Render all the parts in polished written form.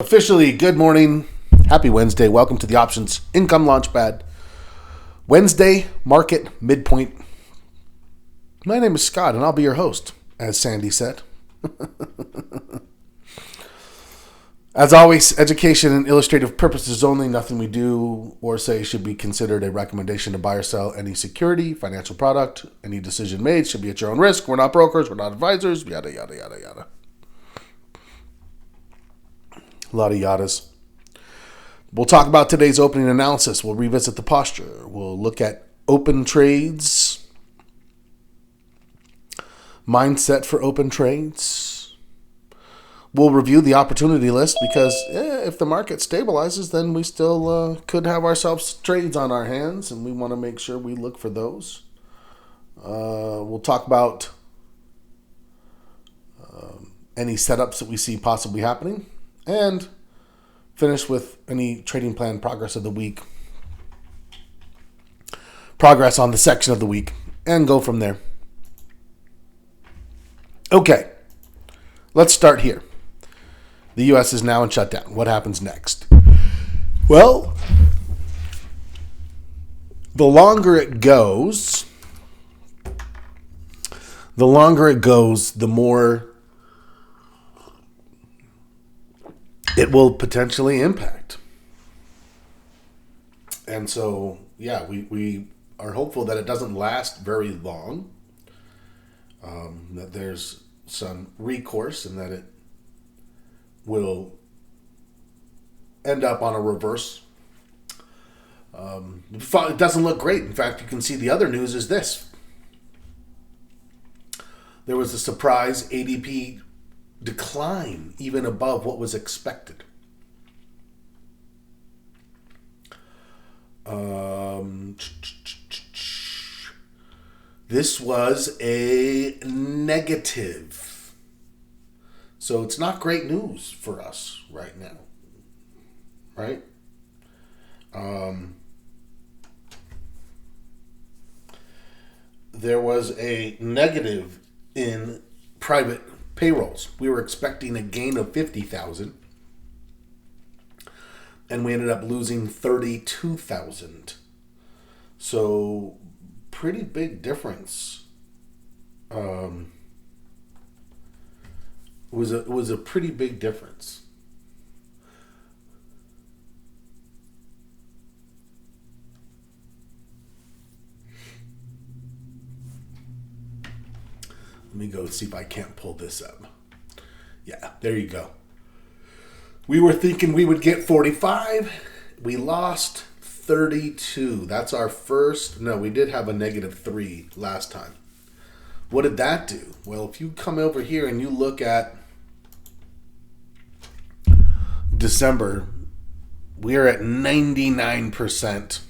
Officially, good morning. Happy Wednesday. Welcome to the Options Income Launchpad. Wednesday, market midpoint. My name is Scott, and I'll be your host, as Sandy said. As always, education and illustrative purposes only. Nothing we do or say should be considered a recommendation to buy or sell any security, financial product. Any decision made should be at your own risk. We're not brokers. We're not advisors. Yada, yada, yada, yada. A lot of yadas. We'll talk about today's opening analysis. We'll revisit the posture. We'll look at open trades, mindset for open trades. We'll review the opportunity list because if the market stabilizes, then we still could have ourselves trades on our hands, and we want to make sure we look for those. We'll talk about any setups that we see possibly happening, and finish with any trading plan progress of the week, progress on the section of the week, and go from there. Okay, let's start here. The U.S. is now in shutdown. What happens next? Well, the longer it goes, the more it will potentially impact. And so, we are hopeful that it doesn't last very long, that there's some recourse and that it will end up on a reverse. It doesn't look great. In fact, you can see the other news is this. There was a surprise ADP decline even above what was expected. This was a negative. So it's not great news for us right now. Right? There was a negative in private payrolls. We were expecting a gain of 50,000, and we ended up losing 32,000. So, pretty big difference. It was a pretty big difference. Let me go see if I can't pull this up. Yeah, there you go. We were thinking we would get 45. We lost 32. That's our first. No, we did have a -3 last time. What did that do? Well, if you come over here and you look at December, we are at 99%.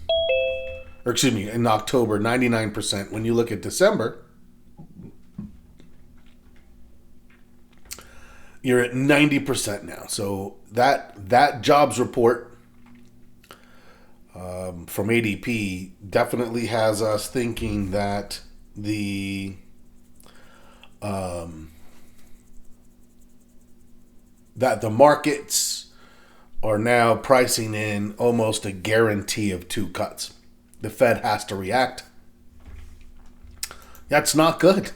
Or excuse me, in October, 99%. When you look at December, you're at 90% now. So that jobs report from ADP definitely has us thinking that the markets are now pricing in almost a guarantee of 2 cuts. The Fed has to react. That's not good.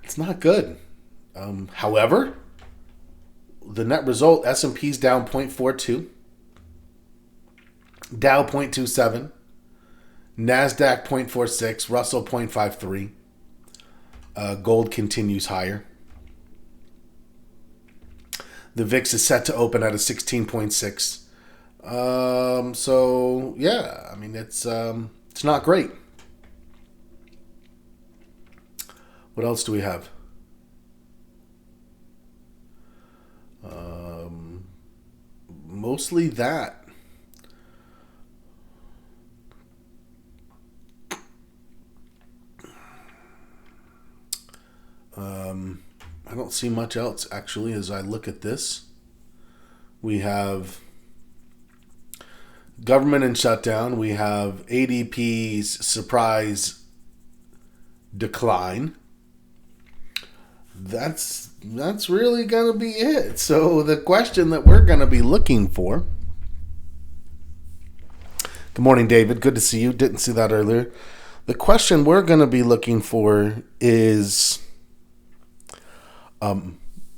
It's not good. However, the net result, S&P's down 0.42, Dow 0.27, NASDAQ 0.46, Russell 0.53. Gold continues higher. The VIX is set to open at a 16.6. So, yeah, I mean, it's not great. What else do we have? Mostly that. I don't see much else actually as I look at this. We have government and shutdown. We have ADP's surprise decline. That's that's really going to be it. So the question that we're going to be looking for. Good morning, David. Good to see you. Didn't see that earlier. The question we're going to be looking for is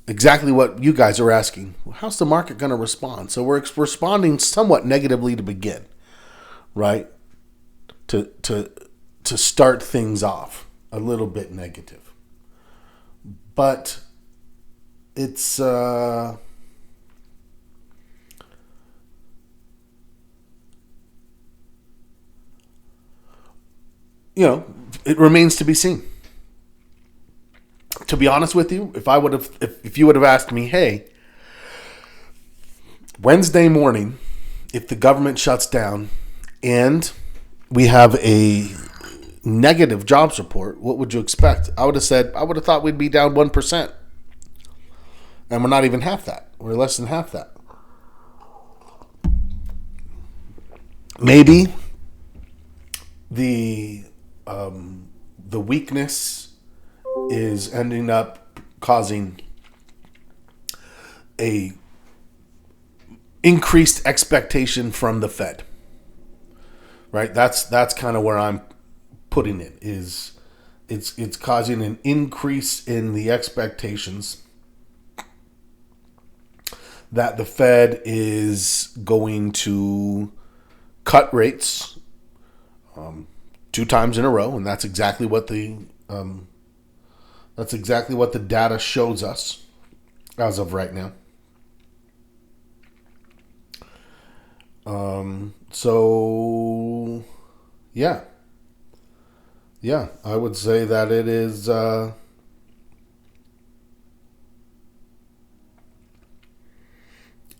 exactly what you guys are asking. How's the market going to respond? So we're responding somewhat negatively to begin, right? To start things off a little bit negative, but it's it remains to be seen. To be honest with you, if you would have asked me, hey, Wednesday morning, if the government shuts down and we have a negative jobs report, what would you expect? I would have thought we'd be down 1%. And we're not even half that. We're less than half that. Maybe the weakness is ending up causing a increased expectation from the Fed. Right? That's kind of where I'm putting it. Is it's causing an increase in the expectations that the Fed is going to cut rates 2 times in a row, and that's exactly what the data shows us as of right now. So yeah, I would say that it is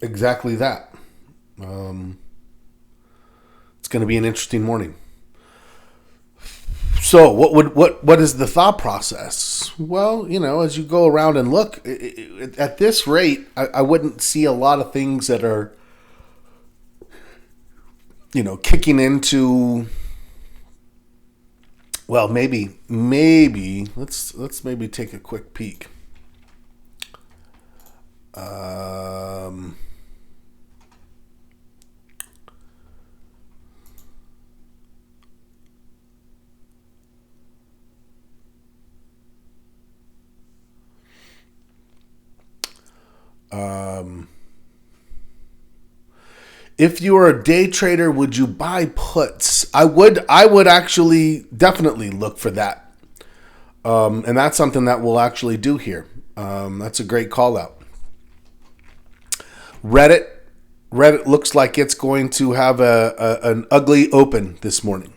exactly that. It's going to be an interesting morning. So what is the thought process? Well, as you go around and look at this rate, I wouldn't see a lot of things that are kicking into. Well, maybe let's maybe take a quick peek. If you are a day trader, would you buy puts? I would actually definitely look for that. And that's something that we'll actually do here. That's a great call out. Reddit looks like it's going to have an ugly open this morning.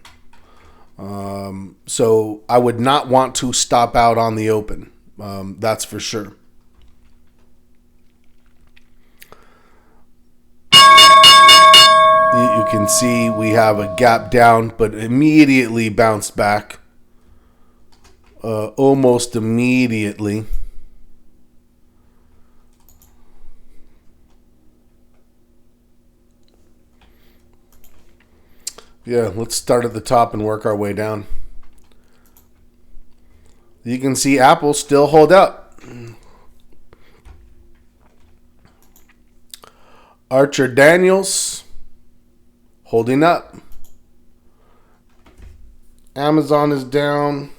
So I would not want to stop out on the open. That's for sure. You can see we have a gap down, but immediately bounced back. Almost immediately. Yeah, let's start at the top and work our way down. You can see Apple still hold up. Archer Daniels holding up. Amazon is down.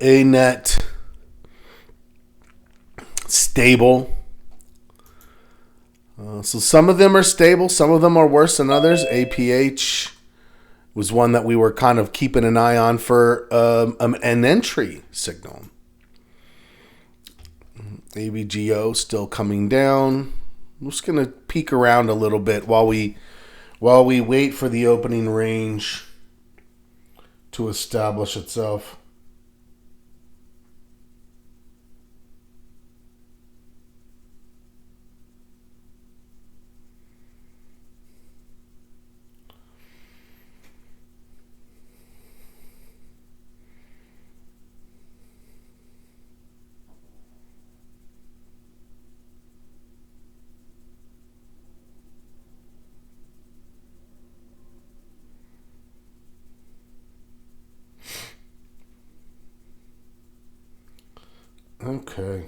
ANET stable. So some of them are stable, some of them are worse than others. APH was one that we were kind of keeping an eye on for an entry signal. AVGO still coming down. I'm just going to peek around a little bit while we wait for the opening range to establish itself. Okay.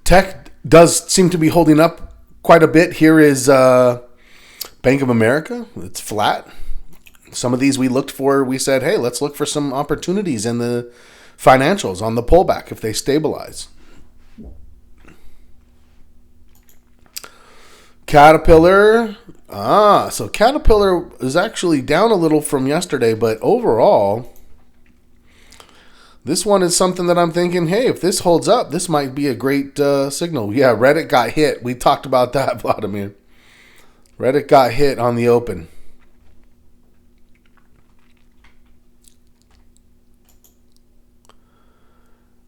Tech does seem to be holding up quite a bit. Here is Bank of America. It's flat. Some of these we looked for, we said, hey, let's look for some opportunities in the financials on the pullback if they stabilize. Caterpillar. So Caterpillar is actually down a little from yesterday, but overall, this one is something that I'm thinking, hey, if this holds up, this might be a great signal. Yeah, Reddit got hit. We talked about that, Vladimir. Reddit got hit on the open.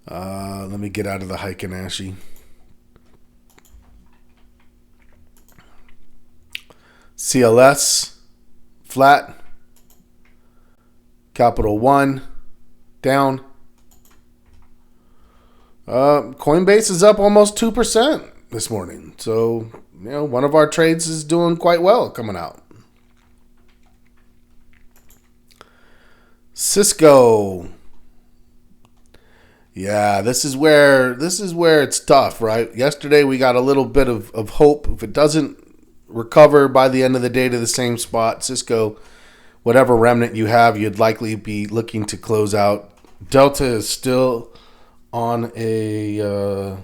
Let me get out of the Heiken-Ashi. CLS, flat. Capital One, down. Coinbase is up almost 2% this morning. So, one of our trades is doing quite well coming out. Cisco. Yeah, this is where it's tough, right? Yesterday we got a little bit of hope. If it doesn't recover by the end of the day to the same spot, Cisco, whatever remnant you have, you'd likely be looking to close out. Delta is still on a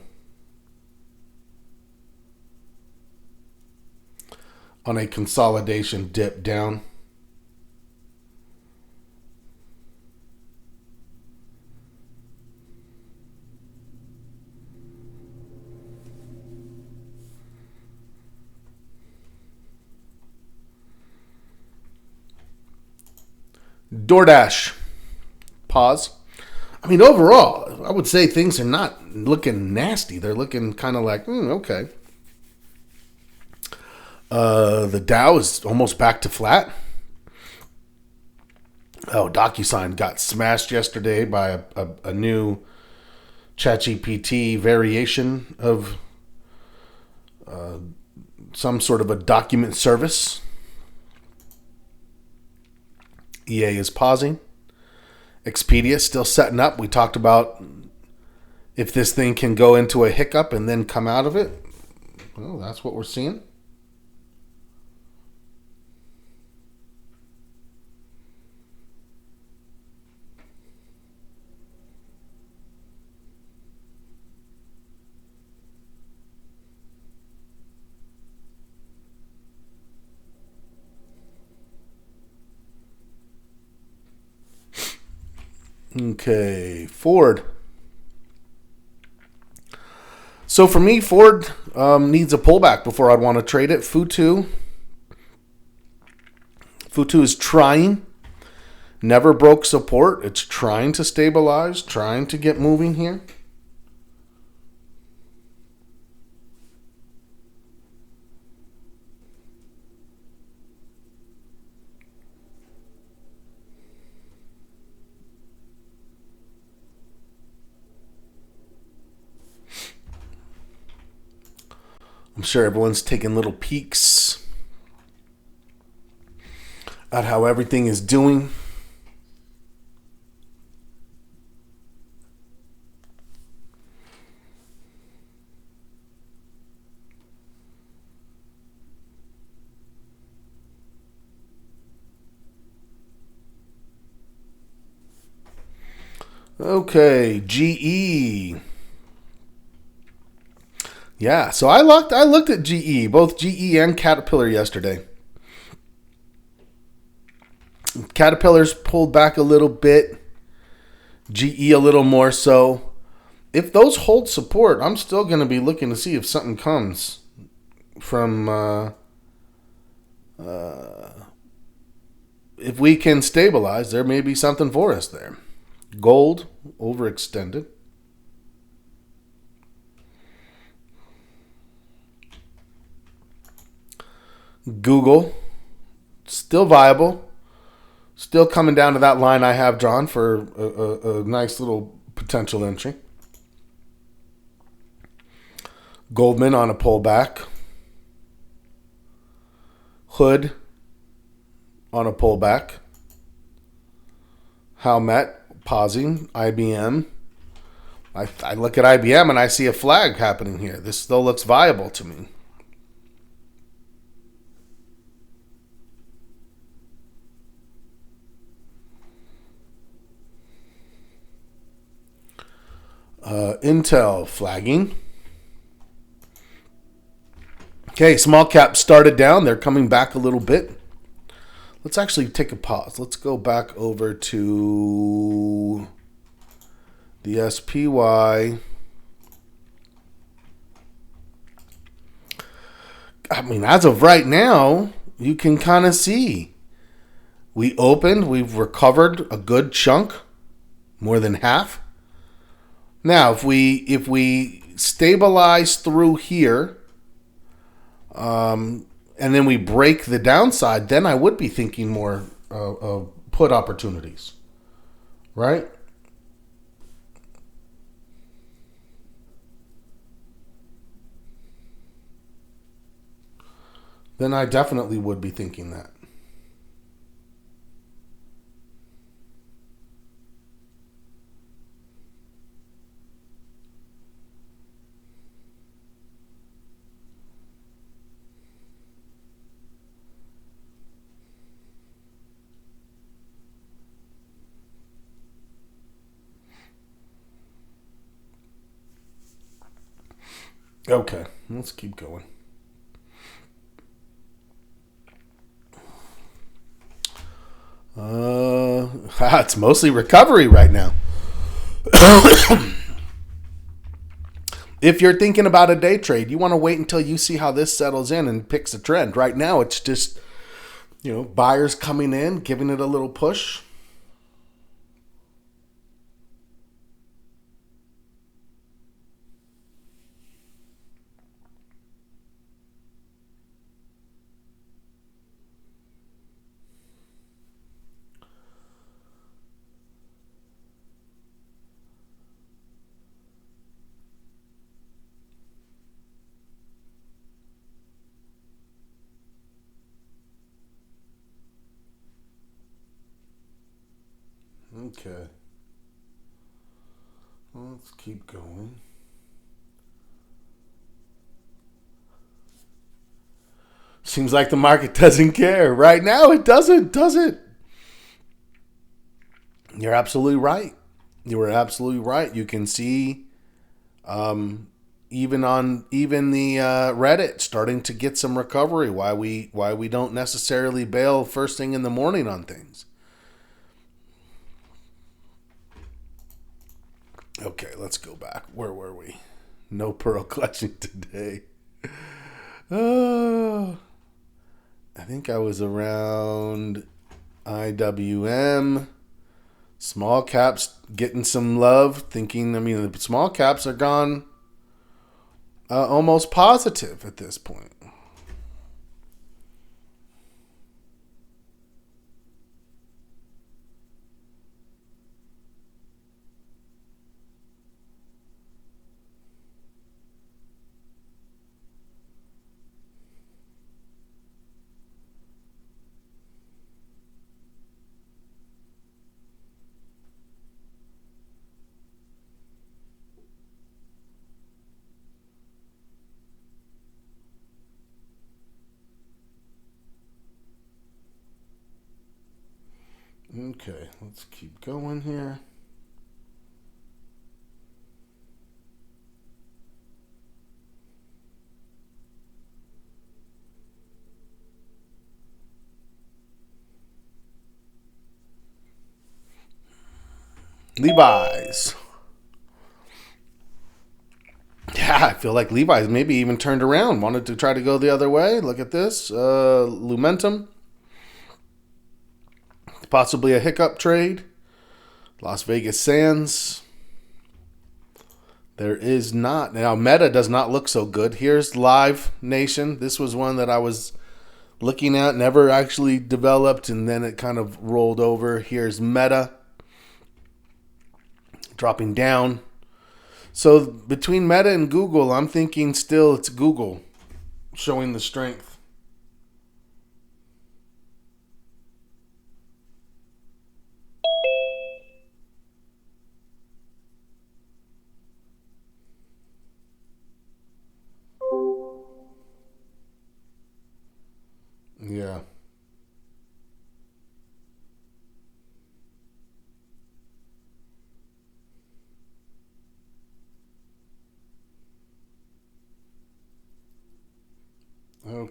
consolidation dip down. DoorDash. Pause. I mean, overall, I would say things are not looking nasty. They're looking kind of like, okay. The Dow is almost back to flat. Oh, DocuSign got smashed yesterday by a new ChatGPT variation of some sort of a document service. EA is pausing. Expedia still setting up. We talked about if this thing can go into a hiccup and then come out of it. Well, that's what we're seeing. Okay, Ford. So for me, Ford needs a pullback before I'd want to trade it. Futu is trying. Never broke support. It's trying to stabilize, trying to get moving here. I'm sure everyone's taking little peeks at how everything is doing. Okay, GE. Yeah, so I looked at GE, both GE and Caterpillar yesterday. Caterpillar's pulled back a little bit, GE a little more so. If those hold support, I'm still going to be looking to see if something comes from if we can stabilize, there may be something for us there. Gold, overextended. Google, still viable. Still coming down to that line I have drawn for a nice little potential entry. Goldman on a pullback. Hood on a pullback. Howmet pausing. IBM. I look at IBM and I see a flag happening here. This still looks viable to me. Intel flagging. Okay, small cap started down. They're coming back a little bit. Let's actually take a pause. Let's go back over to the SPY. I mean, as of right now, you can kind of see. We opened, we've recovered a good chunk, more than half. Now, if we stabilize through here, and then we break the downside, then I would be thinking more of put opportunities, right? Then I definitely would be thinking that. Okay, let's keep going. It's mostly recovery right now. If you're thinking about a day trade, you want to wait until you see how this settles in and picks a trend. Right now, it's just, buyers coming in, giving it a little push. Okay. Let's keep going. Seems like the market doesn't care. Right now, it doesn't, does it? You're absolutely right. You were absolutely right. You can see even the Reddit starting to get some recovery. Why we don't necessarily bail first thing in the morning on things. Okay, let's go back. Where were we? No pearl clutching today. I think I was around IWM. Small caps getting some love. Thinking, the small caps are gone almost positive at this point. Okay, let's keep going here. Levi's. Yeah, I feel like Levi's maybe even turned around, wanted to try to go the other way. Look at this. Lumentum. Possibly a hiccup trade. Las Vegas Sands. There is not. Now, Meta does not look so good. Here's Live Nation. This was one that I was looking at, never actually developed, and then it kind of rolled over. Here's Meta. Dropping down. So between Meta and Google, I'm thinking still it's Google showing the strength.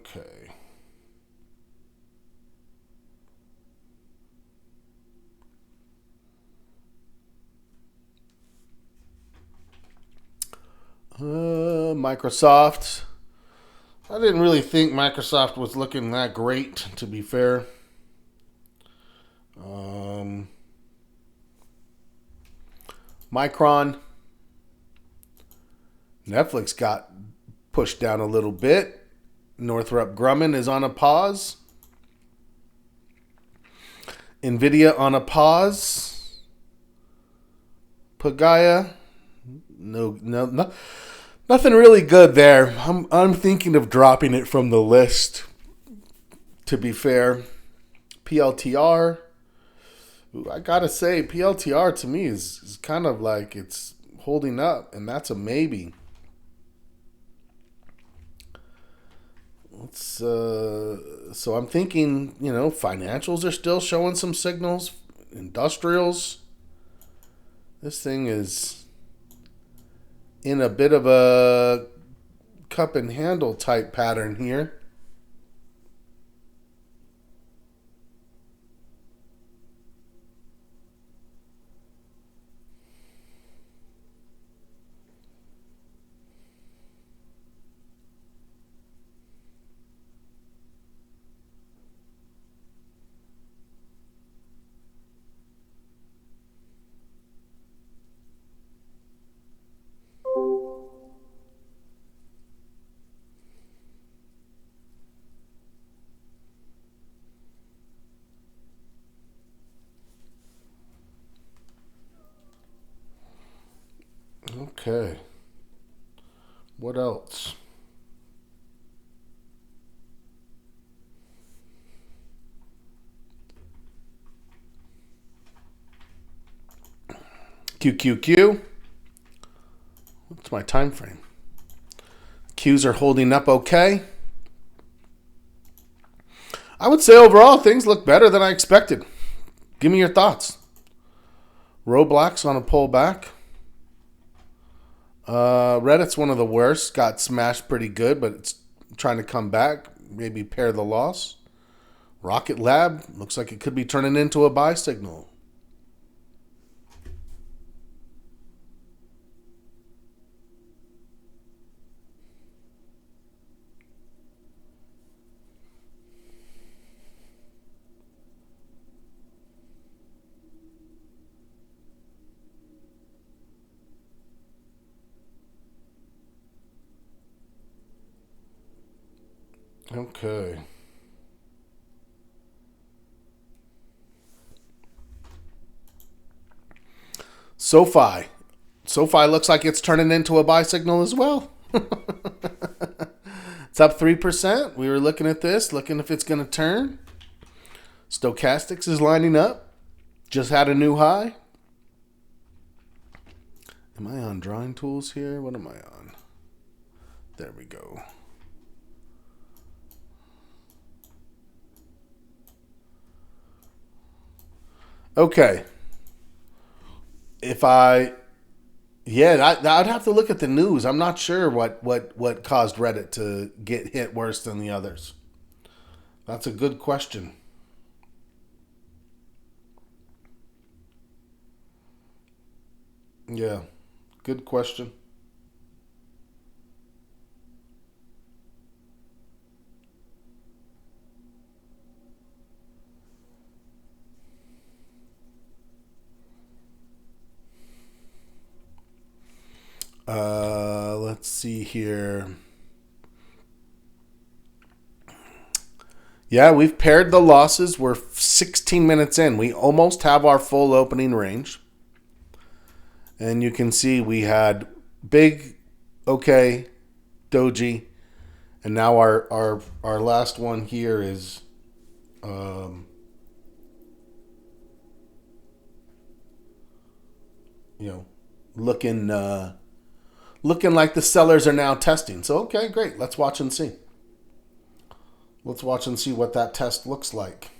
Okay. Microsoft. I didn't really think Microsoft was looking that great, to be fair. Micron. Netflix got pushed down a little bit. Northrop Grumman is on a pause. Nvidia on a pause. Pagaya. No, nothing really good there. I'm thinking of dropping it from the list, to be fair. PLTR. I gotta say, PLTR to me is kind of like it's holding up, and that's a maybe. So I'm thinking, financials are still showing some signals. Industrials. This thing is in a bit of a cup and handle type pattern here. Okay. What else? QQQ. What's my time frame? Qs are holding up okay. I would say overall things look better than I expected. Give me your thoughts. Roblox on a pullback. Reddit's one of the worst. Got smashed pretty good, but it's trying to come back. Maybe pair the loss. Rocket Lab looks like it could be turning into a buy signal. Okay. SoFi. SoFi looks like it's turning into a buy signal as well. It's up 3%. We were looking at this, looking if it's going to turn. Stochastics is lining up. Just had a new high. Am I on drawing tools here? What am I on? There we go. Okay. I'd have to look at the news. I'm not sure what caused Reddit to get hit worse than the others. That's a good question. Yeah, good question. Let's see here. Yeah, we've paired the losses. We're 16 minutes in. We almost have our full opening range. And you can see we had big, okay, doji, and now our last one here is you know looking like the sellers are now testing. So okay, great. Let's watch and see. Let's watch and see what that test looks like.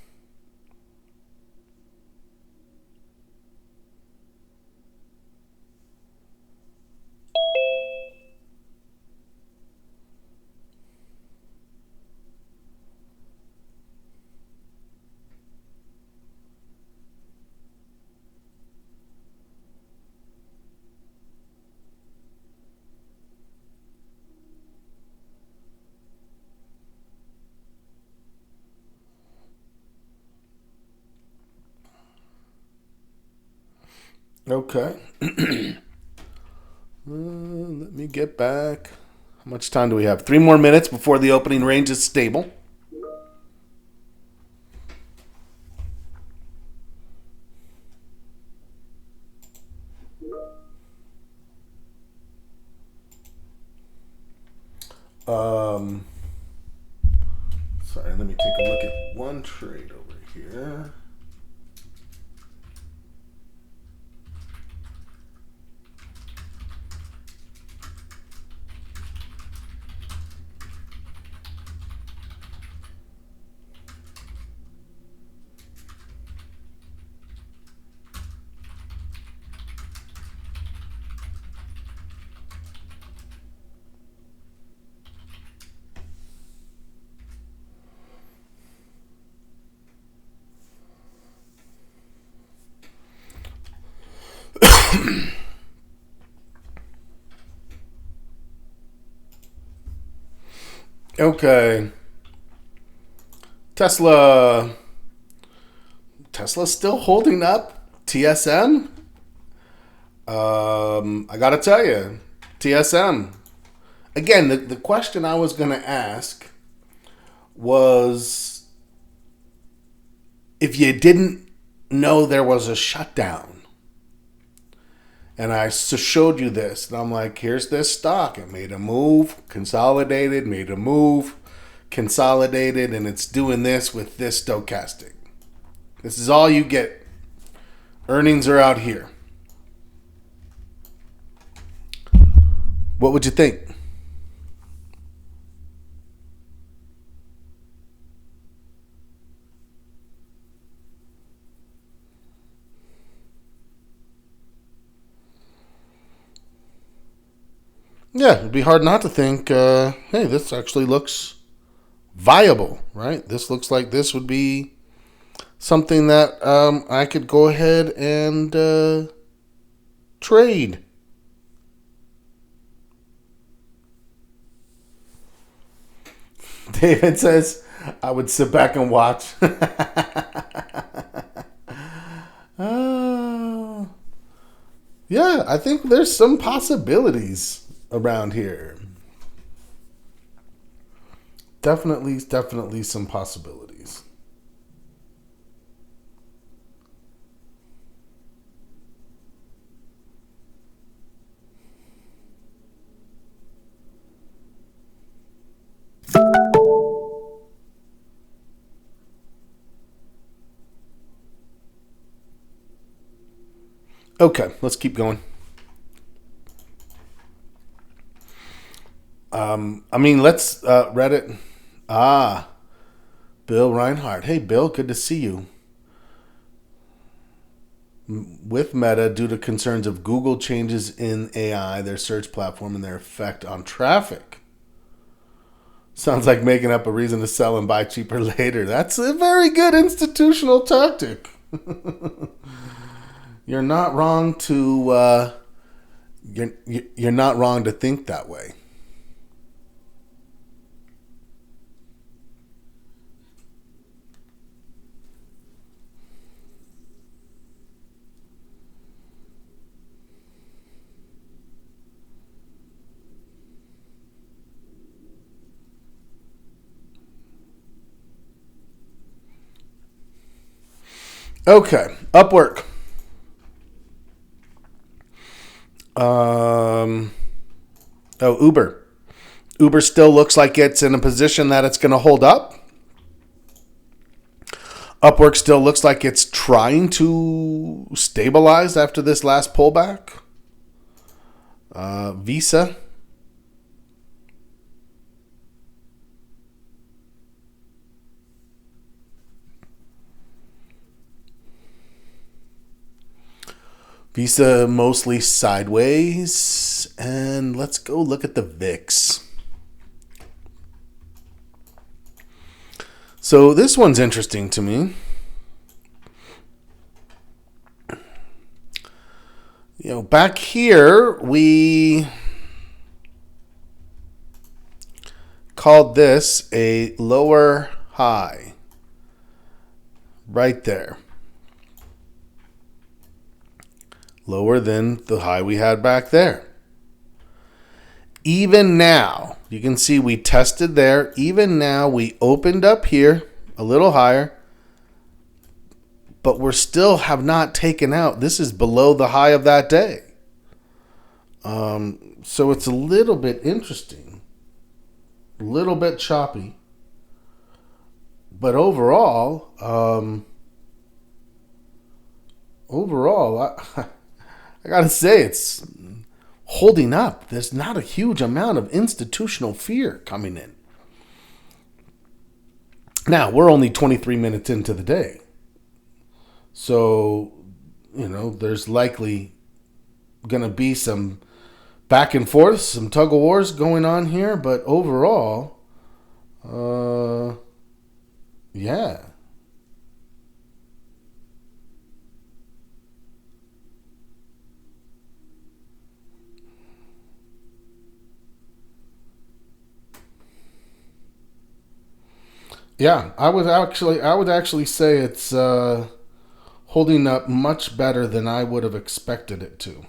Okay. Let me get back. How much time do we have? 3 more minutes before the opening range is stable. Sorry, let me take a look at one trade over here. Okay. Tesla's still holding up. TSM. I gotta tell you, TSM. Again, the question I was gonna ask was if you didn't know there was a shutdown. And I showed you this. And I'm like, here's this stock. It made a move, consolidated, made a move, consolidated, and it's doing this with this stochastic. This is all you get. Earnings are out here. What would you think? Yeah, it'd be hard not to think, hey, this actually looks viable, right? This looks like this would be something that I could go ahead and trade. David says, I would sit back and watch. Yeah, I think there's some possibilities around here. Definitely some possibilities. Okay, let's keep going. Let's Reddit. Bill Reinhardt. Hey, Bill, good to see you. With Meta, due to concerns of Google changes in AI, their search platform, and their effect on traffic. Sounds like making up a reason to sell and buy cheaper later. That's a very good institutional tactic. You're not wrong to you're not wrong to think that way. Okay, Upwork. Uber. Uber still looks like it's in a position that it's going to hold up. Upwork still looks like it's trying to stabilize after this last pullback. Visa. Visa mostly sideways. And let's go look at the VIX. So this one's interesting to me. Back here, we called this a lower high. Right there. lower than the high we had back there. Even now, you can see we tested there. Even now, we opened up here a little higher, but we're still have not taken out. This is below the high of that day. So it's a little bit interesting, a little bit choppy, but overall, I gotta say it's holding up. There's not a huge amount of institutional fear coming in. Now, we're only 23 minutes into the day. So, there's likely going to be some back and forth, some tug of wars going on here. But overall, yeah. Yeah, I would actually say it's holding up much better than I would have expected it to.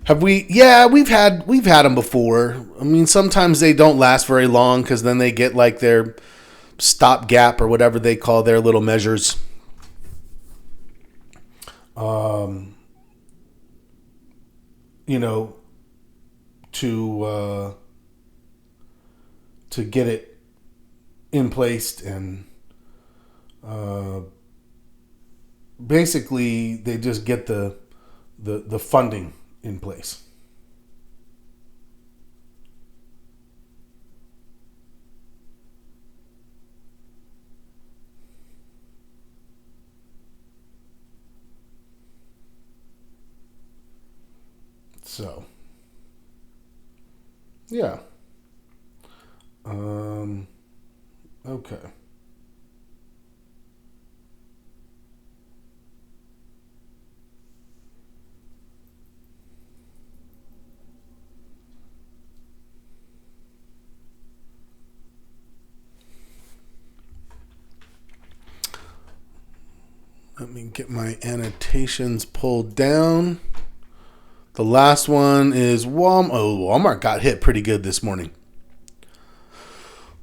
Have we? Yeah, we've had them before. I mean, sometimes they don't last very long because then they get like their stop gap or whatever they call their little measures. You know, to get it in place, and basically they just get the funding in place. So, yeah. Okay. Let me get my annotations pulled down. The last one is Walmart. Oh, Walmart got hit pretty good this morning.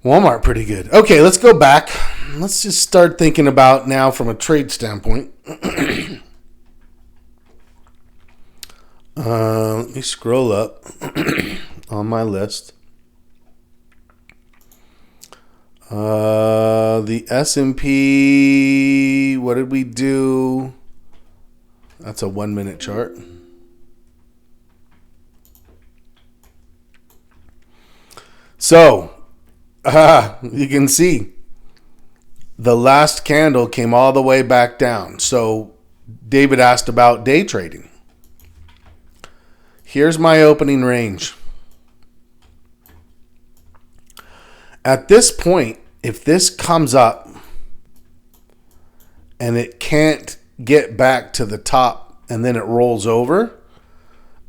Walmart pretty good. Okay, let's go back. Let's just start thinking about now from a trade standpoint. Let me scroll up on my list. The S&P, what did we do? That's a 1 minute chart. So, you can see the last candle came all the way back down. So, David asked about day trading. Here's my opening range. At this point, if this comes up and it can't get back to the top and then it rolls over,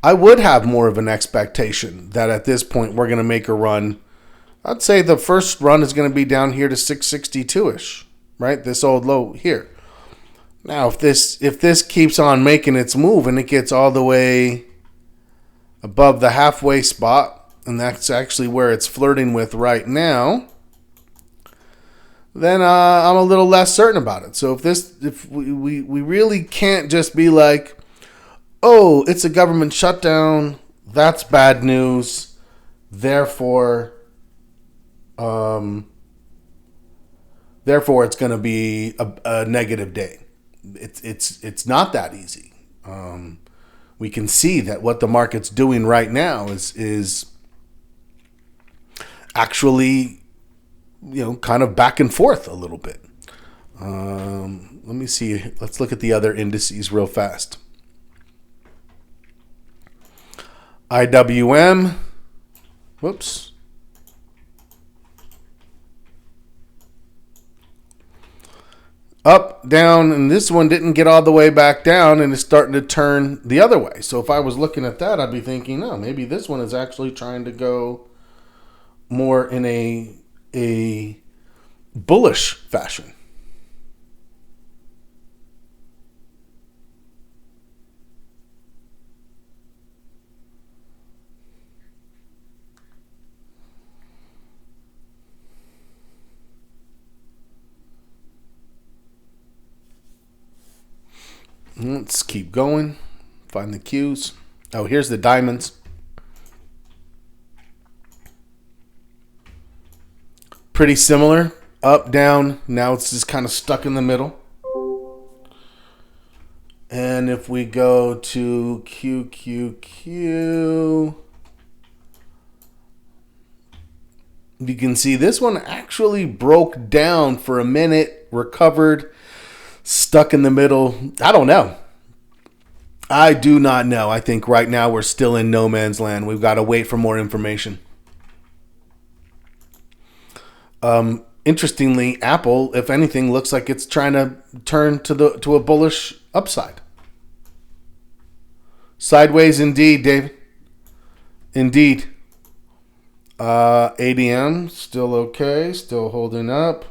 I would have more of an expectation that at this point we're going to make a run. I'd say the first run is going to be down here to 662-ish, right? This old low here. Now, if this keeps on making its move and it gets all the way above the halfway spot, and that's actually where it's flirting with right now, then I'm a little less certain about it. So if we really can't just be like, oh, it's a government shutdown, that's bad news, therefore it's going to be a negative day. It's not that easy. We can see that what the market's doing right now is actually, kind of back and forth a little bit. Let me see. Let's look at the other indices real fast. IWM. Whoops. Up, down, and this one didn't get all the way back down and it's starting to turn the other way. So if I was looking at that, I'd be thinking, no, maybe this one is actually trying to go more in a bullish fashion. Let's keep going. Find the cues. Oh, here's the diamonds. Pretty similar. Up, down. Now it's just kind of stuck in the middle. And if we go to QQQ, you can see this one actually broke down for a minute, recovered, stuck in the middle. I don't know. I do not know. I think right now we're still in no man's land. We've got to wait for more information. Interestingly, Apple, if anything, looks like it's trying to turn to a bullish upside. Sideways indeed, David. Indeed. ADM still okay, still holding up.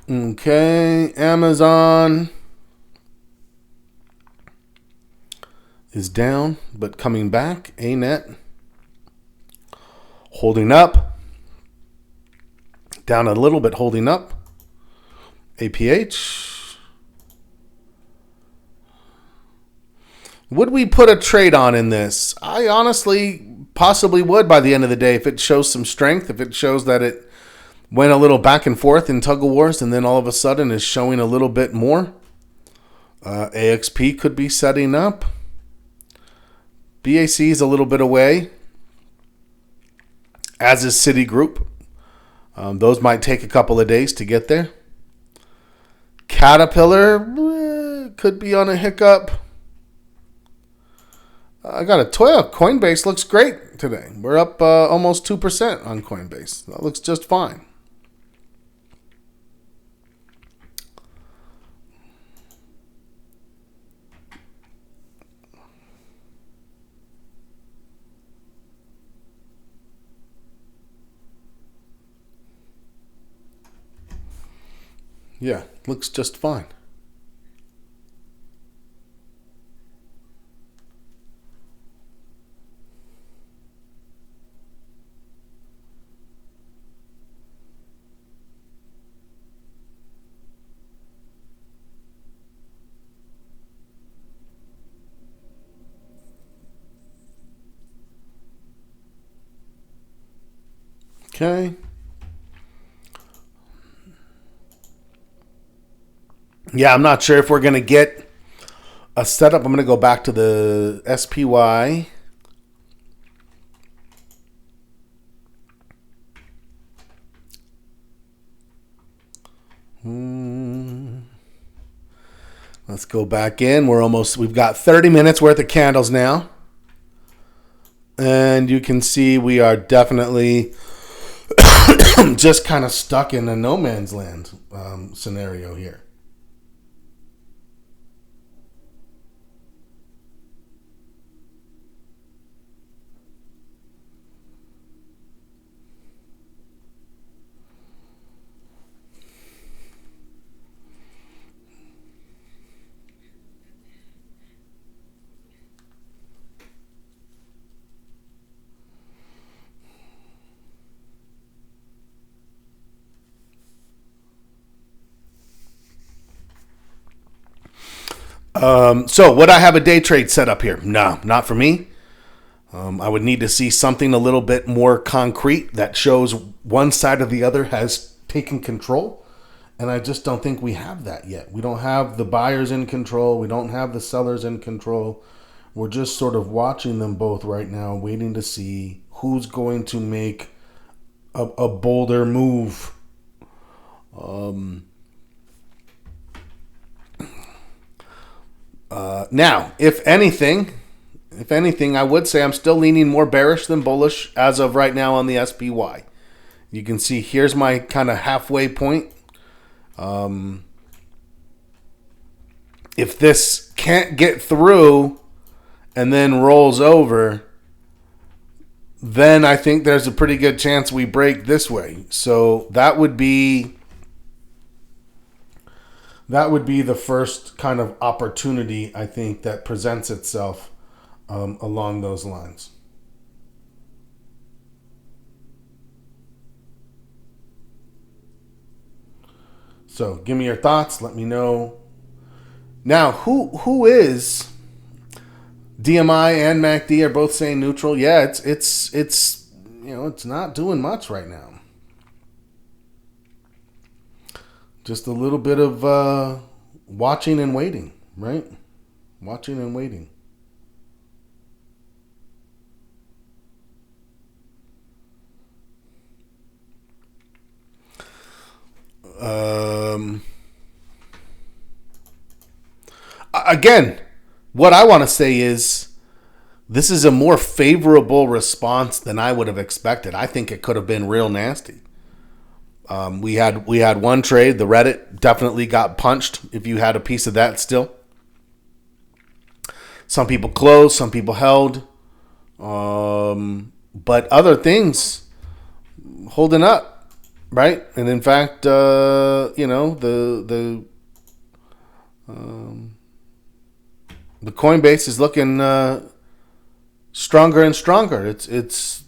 Okay, Amazon is down, but coming back. ANET holding up. Down a little bit, holding up. APH. Would we put a trade on in this? I honestly possibly would by the end of the day if it shows some strength, if it shows that it went a little back and forth in tug of wars and then all of a sudden is showing a little bit more. AXP could be setting up. BAC is a little bit away, as is Citigroup. Those might take a couple of days to get there. Caterpillar could be on a hiccup. I got a Toyota. Coinbase looks great today. We're up almost 2% on Coinbase. That looks just fine. Yeah, looks just fine. Okay. Yeah, I'm not sure if we're going to get a setup. I'm going to go back to the SPY. Let's go back in. We've got 30 minutes worth of candles now. And you can see we are definitely just kind of stuck in a no man's land scenario here. So would I have a day trade set up here? No, not for me. I would need to see something a little bit more concrete that shows one side or the other has taken control. And I just don't think we have that yet. We don't have the buyers in control. We don't have the sellers in control. We're just sort of watching them both right now, waiting to see who's going to make a bolder move. Now, if anything, I would say I'm still leaning more bearish than bullish as of right now on the SPY. You can see here's my kind of halfway point. If this can't get through and then rolls over, then I think there's a pretty good chance we break this way. So that would be the first kind of opportunity, I think, that presents itself along those lines. So give me your thoughts. Let me know. Now, who is DMI and MACD are both saying neutral? Yeah, it's it's not doing much right now. Just a little bit of watching and waiting, right? Watching and waiting. Again, what I want to say is this is a more favorable response than I would have expected. I think it could have been real nasty. We had one trade. The Reddit definitely got punched. If you had a piece of that still, some people closed, some people held, but other things holding up, right? And in fact, the Coinbase is looking stronger and stronger. It's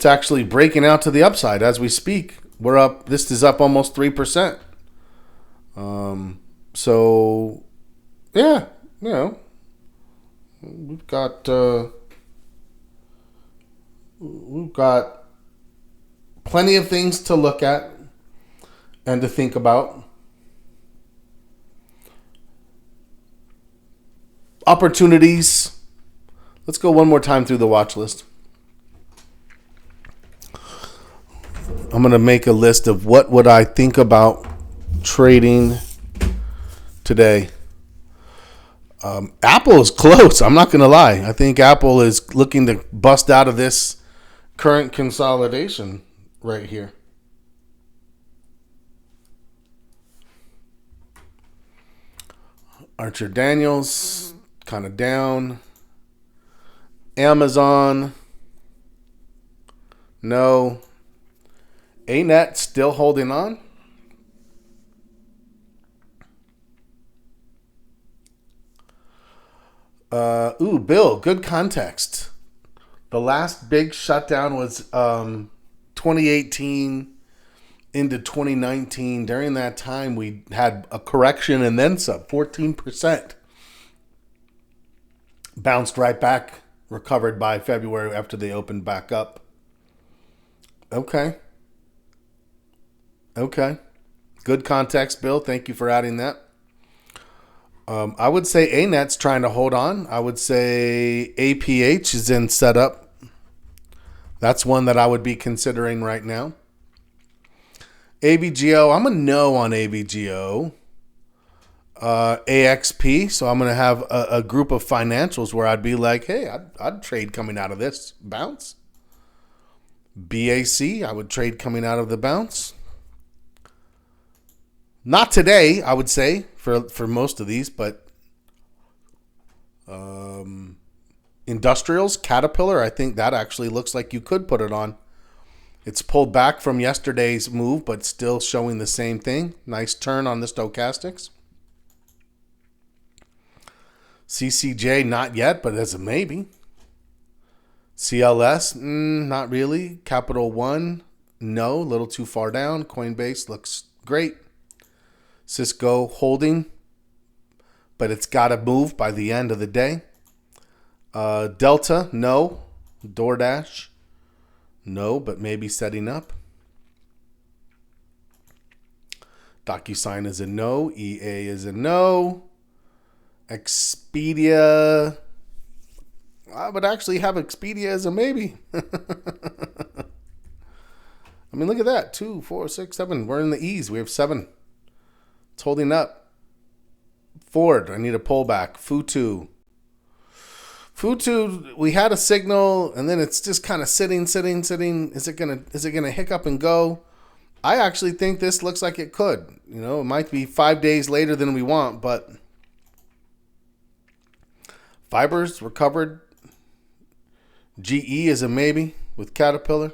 actually breaking out to the upside as we speak. We're up. This is up almost 3%. So yeah, we've got plenty of things to look at and to think about. Opportunities. Let's go one more time through the watch list. I'm going to make a list of what would I think about trading today. Apple is close. I'm not going to lie. I think Apple is looking to bust out of this current consolidation right here. Archer Daniels kind of down. Amazon, no. ANET still holding on. Bill, good context. The last big shutdown was 2018 into 2019. During that time, we had a correction and then some, 14%. Bounced right back, recovered by February after they opened back up. Okay. Good context, Bill. Thank you for adding that. I would say ANET's trying to hold on. I would say APH is in setup. That's one that I would be considering right now. ABGO, I'm a no on ABGO. AXP, so I'm going to have a group of financials where I'd be like, hey, I'd trade coming out of this bounce. BAC, I would trade coming out of the bounce. Not today, I would say, for most of these, but industrials, Caterpillar, I think that actually looks like you could put it on. It's pulled back from yesterday's move, but still showing the same thing. Nice turn on the stochastics. CCJ, not yet, but as a maybe. CLS, not really. Capital One, no, a little too far down. Coinbase looks great. Cisco holding, but it's got to move by the end of the day. Delta, no. DoorDash, no, but maybe setting up. DocuSign is a no. EA is a no. Expedia. I would actually have Expedia as a maybe. I mean, look at that. 2, 4, 6, 7. We're in the E's. We have 7. It's holding up. Ford, I need a pullback. Futu, we had a signal, and then it's just kind of sitting. Is it gonna hiccup and go? I actually think this looks like it could. You know, it might be 5 days later than we want, but fibers recovered. GE is a maybe with Caterpillar.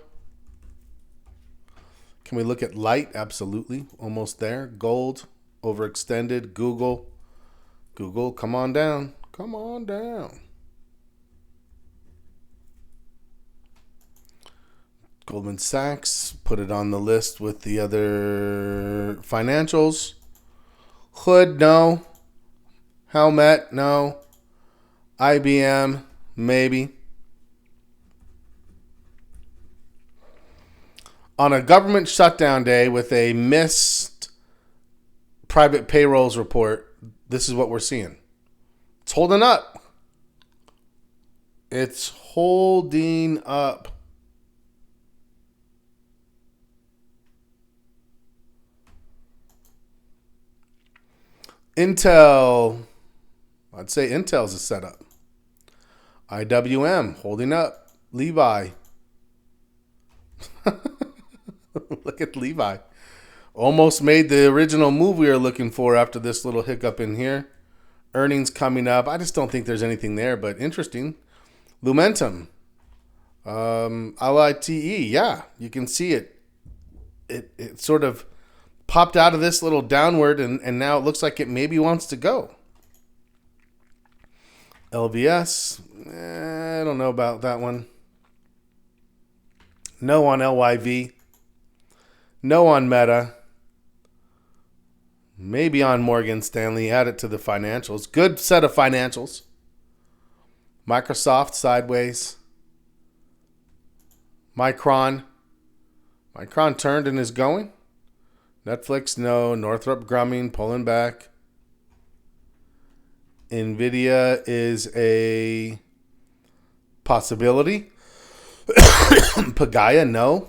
Can we look at light? Absolutely, almost there. Gold, overextended. Google, come on down. Goldman Sachs, put it on the list with the other financials. Hood, no. Helmet, no. IBM, maybe. On a government shutdown day with a missed private payrolls report, this is what we're seeing. It's holding up. Intel, I'd say Intel's a setup. IWM, holding up. Levi. Look at Levi. Almost made the original move we were looking for after this little hiccup in here. Earnings coming up. I just don't think there's anything there, but interesting. Lumentum. LITE. Yeah, you can see it. It sort of popped out of this little downward, and now it looks like it maybe wants to go. LVS. I don't know about that one. No on LYV. No on Meta. Maybe on Morgan Stanley. Add it to the financials. Good set of financials. Microsoft sideways. Micron turned and is going. Netflix, no. Northrop Grumman pulling back. Nvidia is a possibility. Pagaya, no.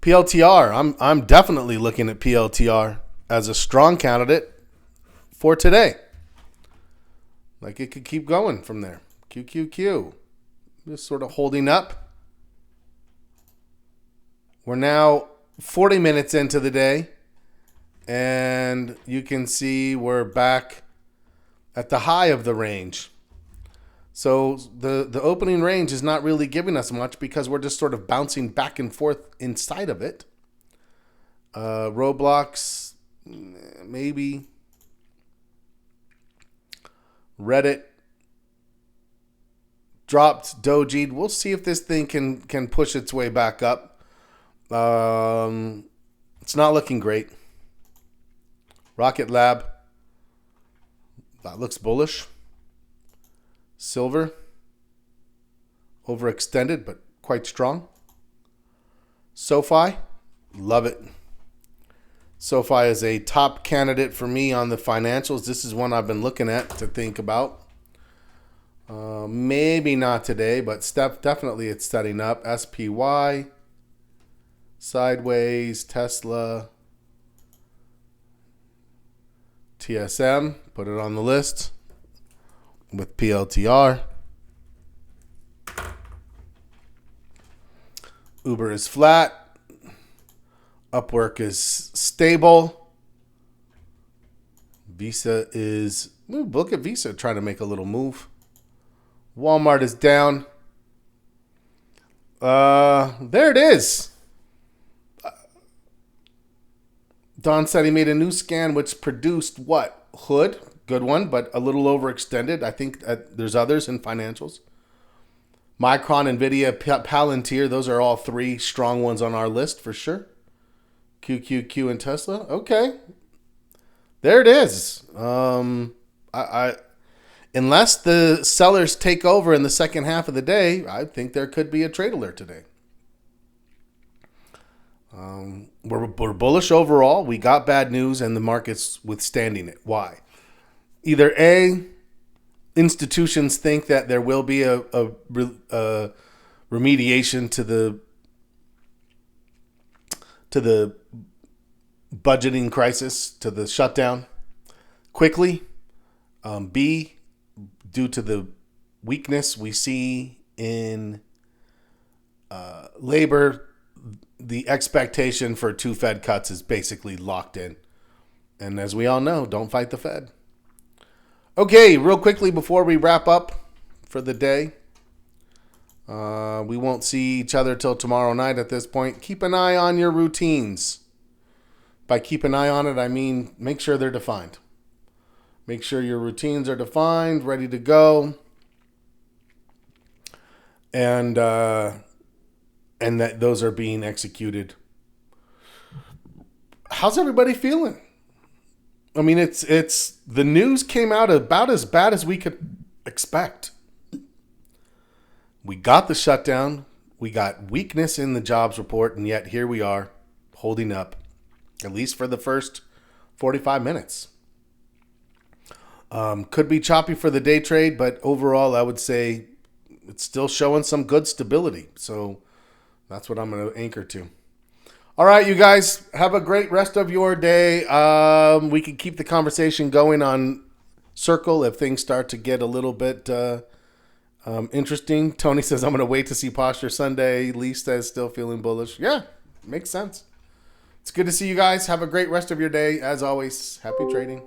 PLTR, I'm definitely looking at PLTR as a strong candidate for today. Like it could keep going from there. QQQ, just sort of holding up. We're now 40 minutes into the day, and you can see we're back at the high of the range. So the opening range is not really giving us much because we're just sort of bouncing back and forth inside of it. Roblox, maybe. Reddit dropped, dojied. We'll see if this thing can push its way back up. It's not looking great. Rocket Lab, that looks bullish. Silver, overextended but quite strong. SoFi, love it. SoFi is a top candidate for me on the financials. This is one I've been looking at to think about. Maybe not today, but definitely it's setting up. SPY, sideways. Tesla, TSM, put it on the list with PLTR. Uber is flat. Upwork is stable. Visa is... look at Visa trying to make a little move. Walmart is down. There it is. Don said he made a new scan which produced what? Hood. Good one, but a little overextended. I think there's others in financials. Micron, Nvidia, Palantir. Those are all three strong ones on our list for sure. QQQ and Tesla. Okay. There it is. Unless the sellers take over in the second half of the day, I think there could be a trade alert today. We're bullish overall. We got bad news, and the market's withstanding it. Why? Either A, institutions think that there will be a remediation to the budgeting crisis, to the shutdown quickly. B, due to the weakness we see in labor, the expectation for 2 Fed cuts is basically locked in. And as we all know, don't fight the Fed. Okay, real quickly before we wrap up for the day, we won't see each other till tomorrow night at this point. Keep an eye on your routines. By keep an eye on it, I mean make sure they're defined. Make sure your routines are defined, ready to go. And that those are being executed. How's everybody feeling? I mean, it's the news came out about as bad as we could expect. We got the shutdown. We got weakness in the jobs report, and yet here we are holding up, at least for the first 45 minutes. Could be choppy for the day trade, but overall, I would say it's still showing some good stability. So that's what I'm going to anchor to. All right, you guys, have a great rest of your day. We can keep the conversation going on Circle if things start to get a little bit interesting. Tony says, I'm going to wait to see Posture Sunday. Lee says, still feeling bullish. Yeah, makes sense. It's good to see you guys. Have a great rest of your day. As always, happy trading.